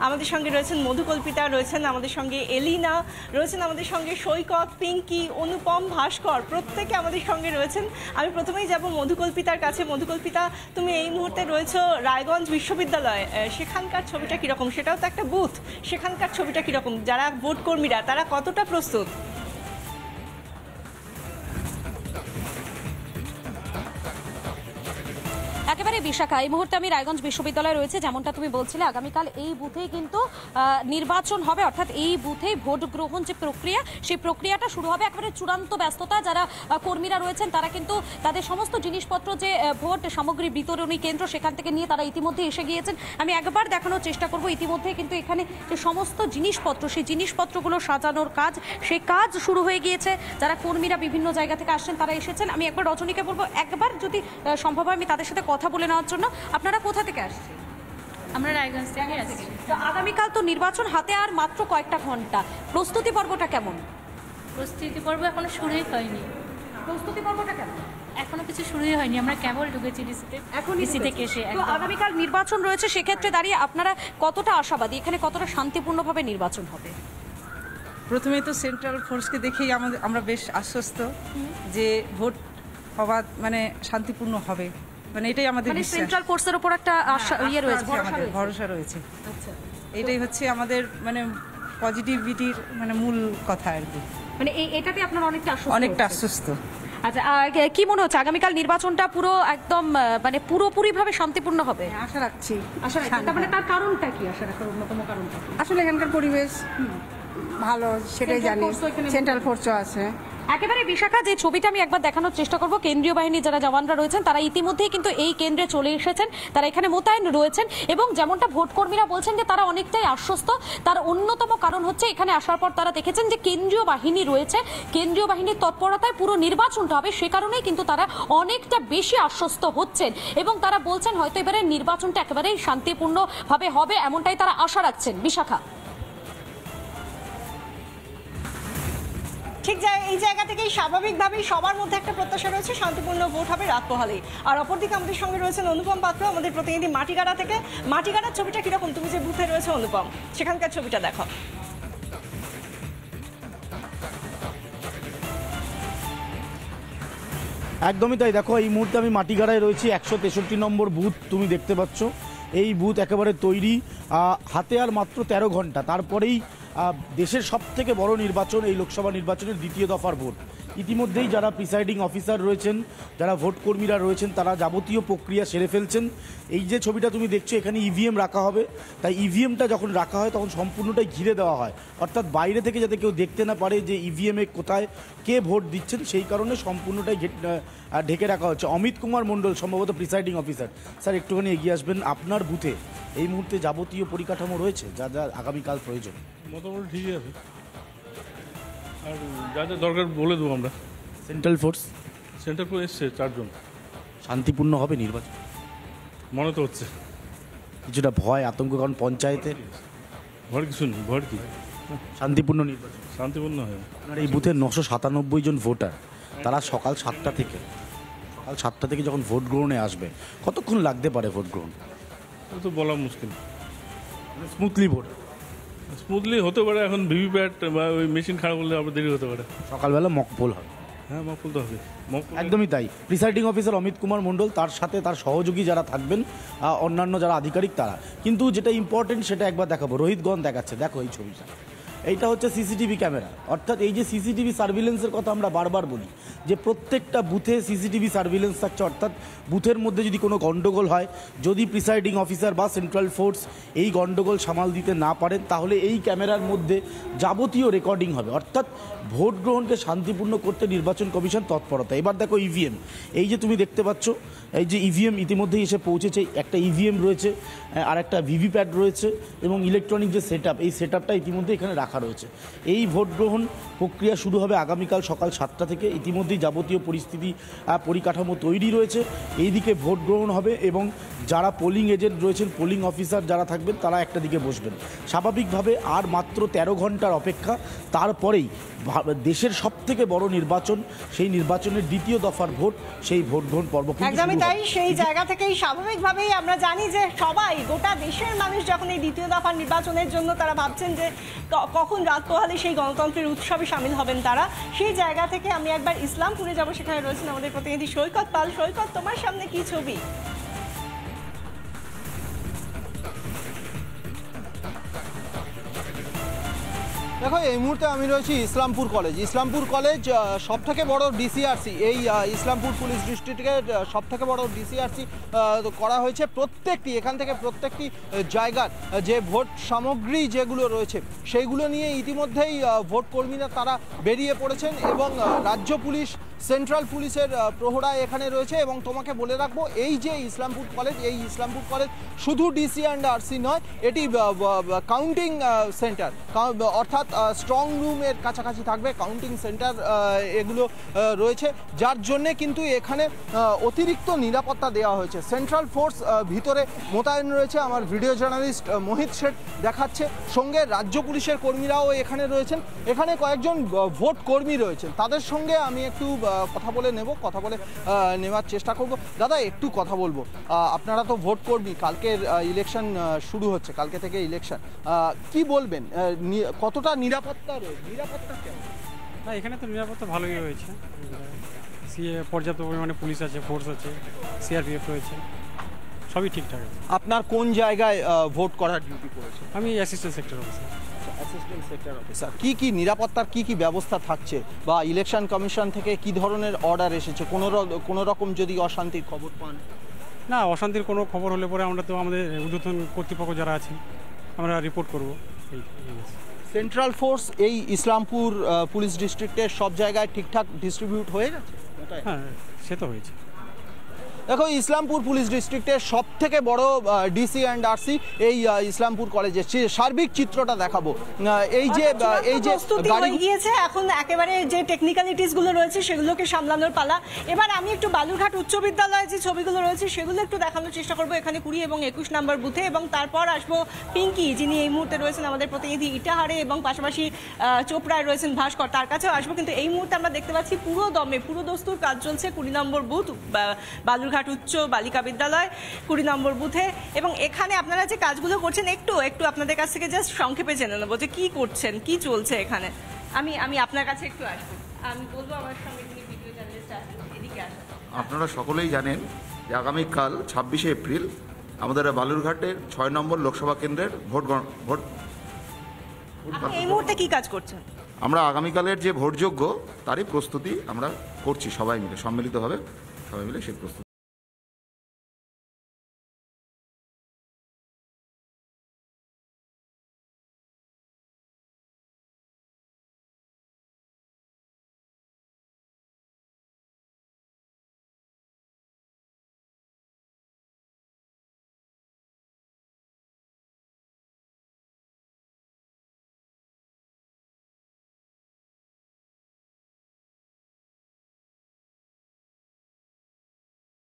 আমাদের সঙ্গে রয়েছেন মধুকল্পিতা, রয়েছেন আমাদের সঙ্গে এলিনা, রয়েছেন আমাদের সঙ্গে সৈকত, পিঙ্কি, অনুপম, ভাস্কর, প্রত্যেকে আমাদের সঙ্গে রয়েছেন। আমি প্রথমেই যাব মধুকল্পিতার কাছে। মধুকল্পিতা, তুমি এই মুহূর্তে রয়েছো রায়গঞ্জ বিশ্ববিদ্যালয়, সেখানকার ছবিটা কীরকম? সেটাও তো একটা বুথ, সেখানকার ছবিটা কীরকম? যারা ভোট কর্মীরা তারা কতটা প্রস্তুত? একেবারে বিশাখা, এই মুহূর্তে আমি রায়গঞ্জ বিশ্ববিদ্যালয়ে রয়েছে, যেমনটা তুমি বলছিলে আগামীকাল এই বুথেই কিন্তু নির্বাচন হবে, অর্থাৎ এই বুথেই ভোট গ্রহণ যে প্রক্রিয়া, সেই প্রক্রিয়াটা শুরু হবে। একেবারে চূড়ান্ত ব্যস্ততা, যারা কর্মীরা রয়েছেন তারা কিন্তু তাদের সমস্ত জিনিসপত্র, যে ভোট সামগ্রী বিতরণী কেন্দ্র, সেখান থেকে নিয়ে তারা ইতিমধ্যে এসে গিয়েছেন। আমি একবার দেখানোর চেষ্টা করব। ইতিমধ্যে কিন্তু এখানে যে সমস্ত জিনিসপত্র, সেই জিনিসপত্রগুলো সাজানোর কাজ, সেই কাজ শুরু হয়ে গিয়েছে। যারা কর্মীরা বিভিন্ন জায়গা থেকে আসছেন তারা এসেছেন। আমি একবার রজনীকে বলবো একবার যদি সম্ভব হয় আমি তাদের সাথে কথা বলে নেওয়ার জন্য। আপনারা কোথা থেকে আসছেন? আমরা রায়গঞ্জ থেকে আসছি। তো আগামীকাল তো নির্বাচন হাতে আর মাত্র কয়েকটা ঘন্টা, প্রস্তুতি পর্বটা কেমন? প্রস্তুতি পর্ব এখনো শুরুই হয়নি। প্রস্তুতি পর্বটা কেমন? এখনো কিছু শুরুই হয়নি, আমরা কেবল ঢুকেছি ডিসিতে। এখন ডিসি থেকে এসে তো আগামীকাল নির্বাচন রয়েছে, সেক্ষেত্রে দাঁড়িয়ে আপনারা কতটা আশাবাদী, এখানে কতটা শান্তিপূর্ণভাবে নির্বাচন হবে? প্রথমেই তো সেন্ট্রাল ফোর্সকে দেখেই আমরা বেশ আশ্বস্ত যে ভোট হওয়া মানে শান্তিপূর্ণ হবে, মানে এটাই আমাদের বিশ্বাস। সেন্ট্রাল ফোর্সের উপর একটা ইয়ে রয়েছে, ভরসা রয়েছে। আচ্ছা, এটাই হচ্ছে আমাদের মানে পজিটিভিটির মানে মূল কথা আর কি। মানে এটাতে আপনারা অনেকটা আশ্বস্ত। আচ্ছা, কি মনে হচ্ছে আগামীকাল নির্বাচনটা পুরো একদম মানে পুরোপুরিভাবে শান্তিপূর্ণ হবে? আশা রাখছি। মানে তার কারণটা কি? আশা রাখার অন্যতম কারণটা আসলে এখানকার পরিবেশ ভালো, সেটাই জানি। সেন্ট্রাল ফোর্সও আছে। একেবারে বিশাখা, যে ছবিটা আমি একবার দেখানোর চেষ্টা করব, কেন্দ্রীয় বাহিনী যারা জওয়ানরা রয়েছেন তারা ইতিমধ্যেই কিন্তু এই কেন্দ্রে চলে এসেছেন, তারা এখানে মোতায়েন রয়েছেন এবং যেমনটা ভোট কর্মীরা বলছেন যে তারা অনেকটাই আশ্বস্ত। তার অন্যতম কারণ হচ্ছে এখানে আসার পর তারা দেখেছেন যে কেন্দ্রীয় বাহিনী রয়েছে, কেন্দ্রীয় বাহিনীর তৎপরতায় পুরো নির্বাচনটা হবে, সে কারণেই কিন্তু তারা অনেকটা বেশি আশ্বস্ত হচ্ছেন এবং তারা বলছেন হয়তো এবারে নির্বাচনটা একেবারেই শান্তিপূর্ণভাবে হবে, এমনটাই তারা আশা রাখছেন। বিশাখা, ঠিক এই জায়গা থেকেই স্বাভাবিকভাবেই সবার মধ্যে একটা প্রত্যাশা রয়েছে শান্তিপূর্ণ ভোট হবে রাত পোহালেই। আর অপরদিকে আমাদের সঙ্গে রয়েছেন অনুপম পাত্র, আমাদের প্রতিনিধি মাটিগাড়া থেকে। মাটিগাড়ার ছবিটা কিরকম? তুমি যে বুথে রয়েছে অনুপম, সেখানকার ছবিটা দেখো। একদমই তাই। দেখো, এই মুহূর্তে আমি মাটিগাড়ায় রয়েছি, 163 নম্বর বুথ তুমি দেখতে পাচ্ছ। এই বুথ একেবারে তৈরি, হাতে আর মাত্র 13 ঘন্টা, তারপরেই দেশের সবথেকে বড় নির্বাচন, এই লোকসভা নির্বাচনের দ্বিতীয় দফার ভোট। ইতিমধ্যেই যারা প্রিসাইডিং অফিসার রয়েছেন, যারা ভোট কর্মীরা রয়েছেন, তারা যাবতীয় প্রক্রিয়া সেরে ফেলছেন। এই যে ছবিটা তুমি দেখছো, এখানে ইভিএম রাখা হবে, তাই ইভিএমটা যখন রাখা হয় তখন সম্পূর্ণটাই ঘিরে দেওয়া হয়, অর্থাৎ বাইরে থেকে যাতে কেউ দেখতে না পারে যে ইভিএমে কোথায় কে ভোট দিচ্ছেন, সেই কারণে সম্পূর্ণটাই ঢেকে রাখা হচ্ছে। অমিত কুমার মণ্ডল সম্ভবত প্রিসাইডিং অফিসার। স্যার, একটুখানি এগিয়ে আসবেন। আপনার বুথে এই মুহূর্তে যাবতীয় পরিকাঠামো রয়েছে যা যা আগামীকাল প্রয়োজন? মোটামুটি ঠিকই আছে, আর যা যা দরকার বলে দেবো আমরা। সেন্ট্রাল ফোর্স এসছে 4 জন। শান্তিপূর্ণ হবে নির্বাচন মনে তো হচ্ছে। কিছুটা ভয় আতঙ্ক, কারণ পঞ্চায়েতে ভয় কিছু নেই। ভয় কি? শান্তিপূর্ণ নির্বাচন, শান্তিপূর্ণ হয়। আপনার এই বুথে 997 জন ভোটার, তারা সকাল 7টা থেকে যখন ভোট গ্রহণে আসবে, কতক্ষণ লাগতে পারে ভোট গ্রহণ? তো বলা মুশকিল। স্মুথলি হতে পারে। এখন ভিভিপ্যাট বা ওই মেশিন খারাপ করলে আবার দেরি হতে পারে। সকালবেলা মক পোল হবে। হ্যাঁ, মক পোল তো হবে। একদমই তাই। প্রিসাইডিং অফিসার অমিত কুমার মণ্ডল, তার সাথে তার সহযোগী যারা থাকবেন, অন্যান্য যারা আধিকারিক, তারা। কিন্তু যেটা ইম্পর্টেন্ট সেটা একবার দেখাবো। রোহিতগঞ্জ দেখাচ্ছে, দেখো এই ছবিটা। এইটা হচ্ছে সিসিটিভি ক্যামেরা, অর্থাৎ এই যে সিসিটিভি সার্ভিলেন্সের কথা আমরা বারবার বলি, যে প্রত্যেকটা বুথে সিসিটিভি সার্ভিলেন্স থাকছে, অর্থাৎ বুথের মধ্যে যদি কোনো গণ্ডগোল হয়, যদি প্রিসাইডিং অফিসার বা সেন্ট্রাল ফোর্স এই গণ্ডগোল সামাল দিতে না পারেন, তাহলে এই ক্যামেরার মধ্যে যাবতীয় রেকর্ডিং হবে, অর্থাৎ ভোট গ্রহণকে শান্তিপূর্ণ করতে নির্বাচন কমিশন তৎপরতা। এবার দেখো ইভিএম, এই যে তুমি দেখতে পাচ্ছ, এই যে ইভিএম ইতিমধ্যেই এসে পৌঁছেছে। একটা ইভিএম রয়েছে, আর একটা ভিভিপ্যাট রয়েছে, এবং ইলেকট্রনিক যে সেট আপ, এই সেট আপটা ইতিমধ্যে এখানে রাখা রাখা রয়েছে। এই ভোট গ্রহণ প্রক্রিয়া শুরু হবে আগামীকাল সকাল 7টা থেকে। ইতিমধ্যেই যাবতীয় পরিস্থিতি পরিকাঠামো তৈরি রয়েছে। এইদিকে ভোট গ্রহণ হবে এবং যারা পোলিং এজেন্ট রয়েছেন, পোলিং অফিসার যারা থাকবেন, তারা একটা দিকে বসবেন। স্বাভাবিকভাবে আর মাত্র 13 ঘন্টার অপেক্ষা, তারপরেই দেশের সবথেকে বড় নির্বাচন, সেই নির্বাচনের দ্বিতীয় দফার ভোট, সেই ভোট গ্রহণ পর্ব কিন্তু একদমই শুরু তাই। হবে। সেই জায়গা থেকেই স্বাভাবিকভাবেই আমরা জানি যে সবাই, গোটা দেশের মানুষ যখন এই দ্বিতীয় দফার নির্বাচনের জন্য তারা ভাবছেন যে কখন রাত পোহালে সেই গণতন্ত্রের উৎসবে সামিল হবেন তারা, সেই জায়গা থেকে আমি একবার ইসলামপুরে যাব। সেখানে রয়েছেন আমাদের প্রতিনিধি সৈকত পাল। সৈকত, তোমার সামনে কি ছবি? দেখো, এই মুহূর্তে আমি রয়েছি ইসলামপুর কলেজ। ইসলামপুর কলেজ সবথেকে বড় ডিসিআরসি, এই ইসলামপুর পুলিশ ডিস্ট্রিক্টের সবথেকে বড় ডিসিআরসি করা হয়েছে। এখান থেকে প্রত্যেকটি জায়গার যে ভোট সামগ্রী যেগুলো রয়েছে সেইগুলো নিয়ে ইতিমধ্যেই ভোট কর্মীরা তারা বেরিয়ে পড়েছেন এবং রাজ্য পুলিশ, সেন্ট্রাল পুলিশের প্রহরা এখানে রয়েছে। এবং তোমাকে বলে রাখবো, এই যে ইসলামপুর কলেজ শুধু ডিসি অ্যান্ড আরসি নয়, এটি কাউন্টিং সেন্টার, অর্থাৎ স্ট্রং রুমের কাছাকাছি থাকবে কাউন্টিং সেন্টার এগুলো রয়েছে, যার জন্যে কিন্তু এখানে অতিরিক্ত নিরাপত্তা দেওয়া হয়েছে। সেন্ট্রাল ফোর্স ভিতরে মোতায়েন রয়েছে, আমার ভিডিও জার্নালিস্ট মোহিত শেঠ দেখাচ্ছে। সঙ্গে রাজ্য পুলিশের কর্মীরাও এখানে রয়েছেন। এখানে কয়েকজন ভোট কর্মী রয়েছেন, তাদের সঙ্গে আমি একটু কথা বলে নেওয়ার চেষ্টা করব। দাদা, একটু কথা বলবো, আপনারা তো ভোট কর্মী, কালকের ইলেকশন শুরু হচ্ছে, কালকে থেকে ইলেকশন, কি বলবেন, কতটা নিরাপত্তা রয়েছে? নিরাপত্তা কেমন? না, এখানে তো নিরাপত্তা ভালোই রয়েছে। পর্যাপ্ত পরিমাণে পুলিশ আছে, ফোর্স আছে, সিআরপিএফ রয়েছে, সবই ঠিকঠাক আছে। আপনার কোন জায়গায় ভোট করার ডিউটি পড়েছে? আমি assistant sector officer. Assistant sector officer. কি নিরাপত্তার কি ব্যবস্থা থাকছে, বা ইলেকশন কমিশন থেকে কি ধরনের অর্ডার এসেছে? কোনো রকম যদি অশান্তির খবর পান? না, অশান্তির কোনো খবর হলে পরে আমরা তো আমাদের ঊর্ধ্বতন কর্তৃপক্ষ যারা আছে আমরা রিপোর্ট করবো। সেন্ট্রাল ফোর্স এই ইসলামপুর পুলিশ ডিস্ট্রিক্টের সব জায়গায় ঠিকঠাক ডিস্ট্রিবিউট হয়ে গেছে? হ্যাঁ, সে তো হয়েছে। দেখো, ইসলামপুর পুলিশ ডিস্ট্রিক্টের সব থেকে বড় ডিসি অ্যান্ড আরসি এই ইসলামপুর কলেজের সার্বিক চিত্রটা দেখাবো। এই যে প্রস্তুতি হয়ে গিয়েছে, এখন একেবারে যে টেকনিক্যালিটিস গুলো রয়েছে সেগুলোকে সামলানোর পালা। এবার আমি একটু বালুরঘাট উচ্চ বিদ্যালয়ে যে ছবিগুলো রয়েছে সেগুলো একটু দেখানোর চেষ্টা করবো, এখানে 20 এবং 21 নম্বর বুথে। এবং তারপর আসবো পিঙ্কি, যিনি এই মুহূর্তে রয়েছেন আমাদের প্রতিনিধি ইটাহারে, এবং পাশাপাশি চোপড়ায় রয়েছেন ভাস্কর, তার কাছেও আসবো। কিন্তু এই মুহূর্তে আমরা দেখতে পাচ্ছি পুরো দস্তুর কাজ চলছে 20 নম্বর বুথ, বালুরঘাট উচ্চ বালিকা বিদ্যালয় 20 নম্বর বুথে। এবং এখানে আপনারা যে কাজগুলো করছেন একটু আপনাদের কাছ থেকে জাস্ট সংক্ষেপে জেনে নেবো যে কি করছেন, কি চলছে এখানে। আমি আপনার কাছে একটু আসবো, আমি বলবো আমার সঙ্গে যিনি ভিডিও জার্নালিস্ট আছেন এদিকে আসেন। আপনারা সকলেই জানেন যে আগামীকাল 26শে এপ্রিল আমাদের বালুরঘাটের 6 নম্বর লোকসভা কেন্দ্রের ভোট। এই মুহূর্তে কি কাজ করছেন? আমরা আগামীকালের যে ভোটযোগ্য তারই প্রস্তুতি আমরা করছি, সবাই মিলে সম্মিলিতভাবে, সবাই মিলে সেই প্রস্তুতি।